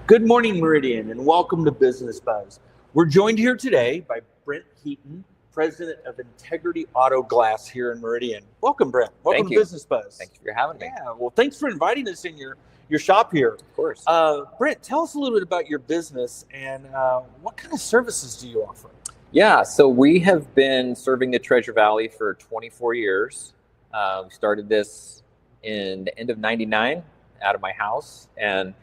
Good morning, Meridian, and welcome to Business Buzz. We're joined here today by Brent Heaton, President of Integrity Auto Glass here in Meridian. Welcome, Brent. Welcome Thank to you. Business Buzz. Thank you for having me. Yeah, well, thanks for inviting us in your shop here. Of course. Brent, tell us a little bit about your business and what kind of services do you offer? Yeah, so we have been serving the Treasure Valley for 24 years. We started this in the end of '99 out of my house and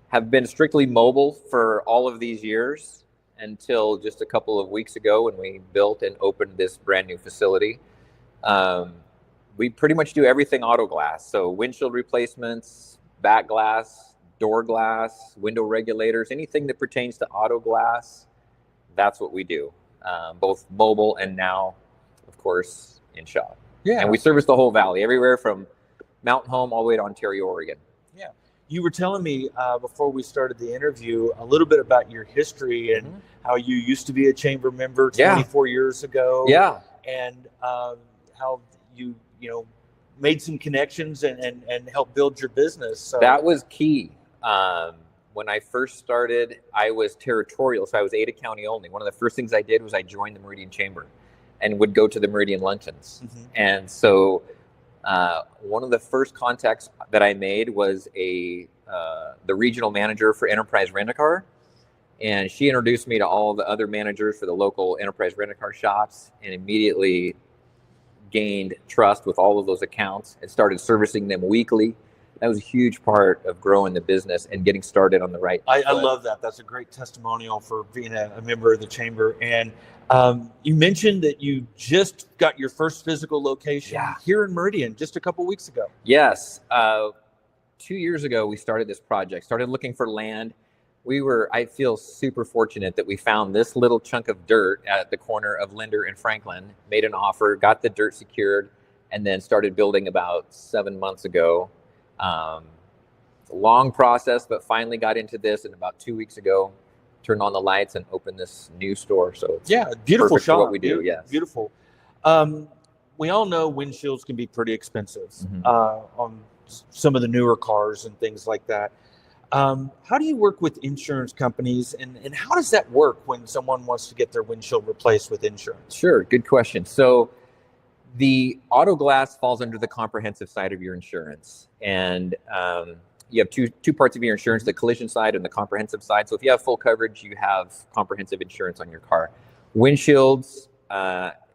have been strictly mobile for all of these years until just a couple of weeks ago when we built and opened this brand new facility. We pretty much do everything auto glass. So windshield replacements, back glass, door glass, window regulators, anything that pertains to auto glass, that's what we do. Both mobile and now, of course, in shop. Yeah. And we service the whole valley, everywhere from Mountain Home all the way to Ontario, Oregon. Yeah. You were telling me before we started the interview a little bit about your history and how you used to be a chamber member 24 years ago. Yeah. And how you made some connections and helped build your business. So that was key. When I first started, I was territorial, so I was Ada County only. One of the first things I did was I joined the Meridian Chamber and would go to the Meridian luncheons. And so one of the first contacts that I made was the regional manager for Enterprise Rent-A-Car. And she introduced me to all the other managers for the local Enterprise Rent-A-Car shops and immediately gained trust with all of those accounts and started servicing them weekly. That was a huge part of growing the business and getting started on the right foot. I love that. That's a great testimonial for being a member of the chamber. And you mentioned that you just got your first physical location here in Meridian just a couple weeks ago. Yes. 2 years ago, we started this project, started looking for land. I feel super fortunate that we found this little chunk of dirt at the corner of Linder and Franklin, made an offer, got the dirt secured, and then started building about 7 months ago. It's a long process, but finally got into this, and about 2 weeks ago, turned on the lights and opened this new store. So it's beautiful shop. what we do. Yes, beautiful. We all know windshields can be pretty expensive on some of the newer cars and things like that. How do you work with insurance companies, and how does that work when someone wants to get their windshield replaced with insurance? Sure, good question. So the auto glass falls under the comprehensive side of your insurance. And you have two parts of your insurance, the collision side and the comprehensive side. So if you have full coverage, you have comprehensive insurance on your car. Windshields,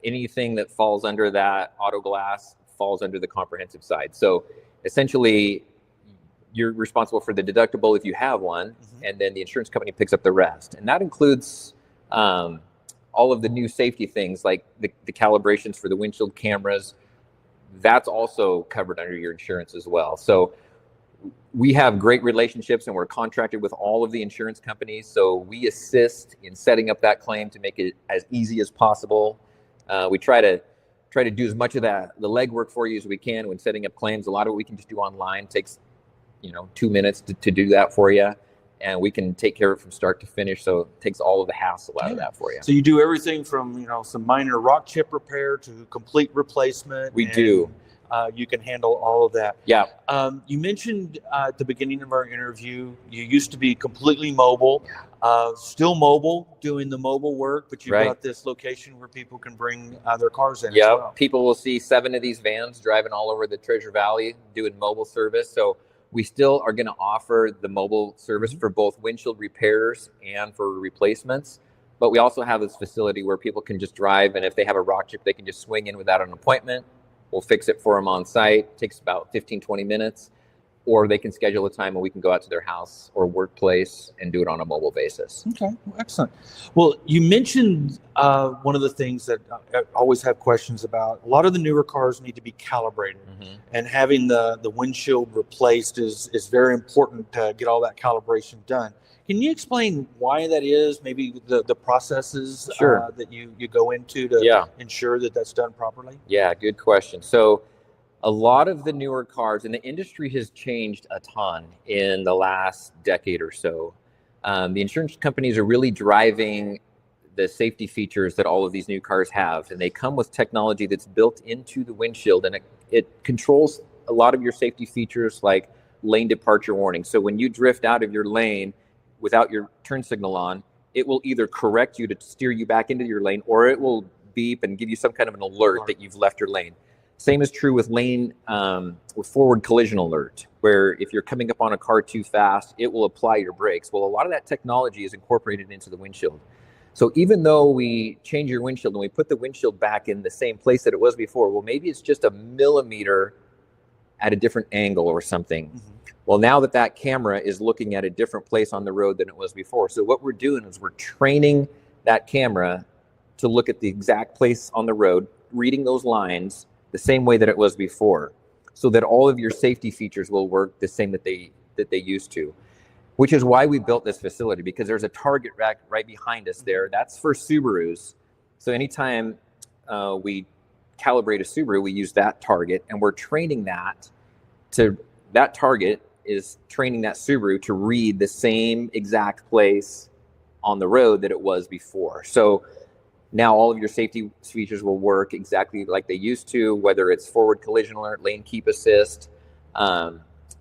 anything that falls under that auto glass falls under the comprehensive side. So essentially, you're responsible for the deductible if you have one, and then the insurance company picks up the rest. And that includes all of the new safety things like the calibrations for the windshield cameras. That's also covered under your insurance as well. So we have great relationships and we're contracted with all of the insurance companies. So we assist in setting up that claim to make it as easy as possible. We try to do as much of the legwork for you as we can when setting up claims. A lot of it we can just do online. It takes 2 minutes to do that for you. And we can take care of it from start to finish. So it takes all of the hassle out of that for you. So you do everything from, some minor rock chip repair to complete replacement. We do. You can handle all of that. Yeah. You mentioned at the beginning of our interview, you used to be completely mobile, still mobile, doing the mobile work, but you've got this location where people can bring their cars in as well. People will see 7 of these vans driving all over the Treasure Valley doing mobile service. So we still are going to offer the mobile service for both windshield repairs and for replacements. But we also have this facility where people can just drive, and if they have a rock chip, they can just swing in without an appointment. We'll fix it for them on site. It takes about 15-20 minutes. Or they can schedule a time and we can go out to their house or workplace and do it on a mobile basis. Okay, well, excellent. Well, you mentioned one of the things that I always have questions about. A lot of the newer cars need to be calibrated, and having the windshield replaced is very important to get all that calibration done. Can you explain why that is? Maybe the processes that you go into to ensure that that's done properly? Yeah, good question. So a lot of the newer cars, and the industry has changed a ton in the last decade or so. The insurance companies are really driving the safety features that all of these new cars have, and they come with technology that's built into the windshield, and it controls a lot of your safety features like lane departure warning. So when you drift out of your lane, without your turn signal on, it will either correct you to steer you back into your lane, or it will beep and give you some kind of an alert that you've left your lane. Same is true with with forward collision alert, where if you're coming up on a car too fast, it will apply your brakes. Well, a lot of that technology is incorporated into the windshield. So even though we change your windshield and we put the windshield back in the same place that it was before, well, maybe it's just a millimeter at a different angle or something. Mm-hmm. Well, now that camera is looking at a different place on the road than it was before. So what we're doing is we're training that camera to look at the exact place on the road, reading those lines the same way that it was before, so that all of your safety features will work the same that they used to. Which is why we built this facility, because there's a target rack right behind us there. That's for Subarus. So anytime we calibrate a Subaru, we use that target, and we're training that target is training that Subaru to read the same exact place on the road that it was before. So now all of your safety features will work exactly like they used to, whether it's forward collision alert, lane keep assist.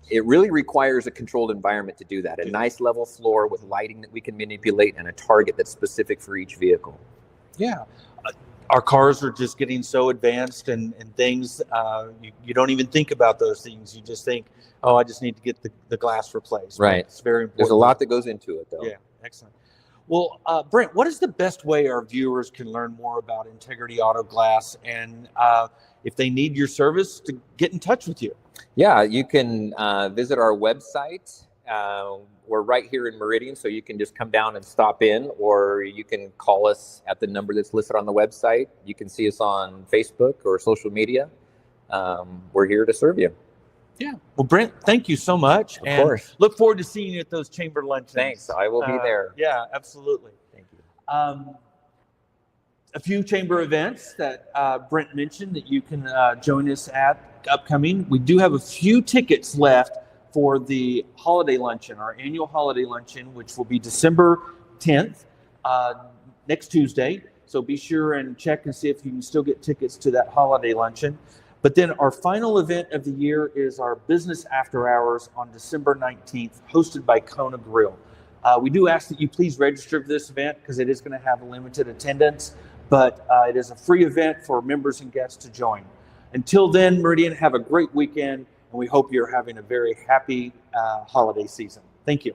It really requires a controlled environment to do that. A nice level floor with lighting that we can manipulate and a target that's specific for each vehicle. Yeah. Our cars are just getting so advanced and things, you don't even think about those things. You just think, oh, I just need to get the glass replaced. Right. It's very important. There's a lot that goes into it, though. Yeah, excellent. Well, Brent, what is the best way our viewers can learn more about Integrity Auto Glass, and if they need your service, to get in touch with you? Yeah, you can visit our website. We're right here in Meridian, so you can just come down and stop in, or you can call us at the number that's listed on the website. You can see us on Facebook or social media. We're here to serve you. Yeah. Well, Brent, thank you so much. Of course. Look forward to seeing you at those chamber luncheons. Thanks. I will be there. Yeah, absolutely. Thank you. A few chamber events that Brent mentioned that you can join us at upcoming. We do have a few tickets left for the holiday luncheon, our annual holiday luncheon, which will be December 10th, next Tuesday. So be sure and check and see if you can still get tickets to that holiday luncheon. But then our final event of the year is our Business After Hours on December 19th, hosted by Kona Grill. We do ask that you please register for this event because it is going to have a limited attendance, but it is a free event for members and guests to join. Until then, Meridian, have a great weekend, and we hope you're having a very happy holiday season. Thank you.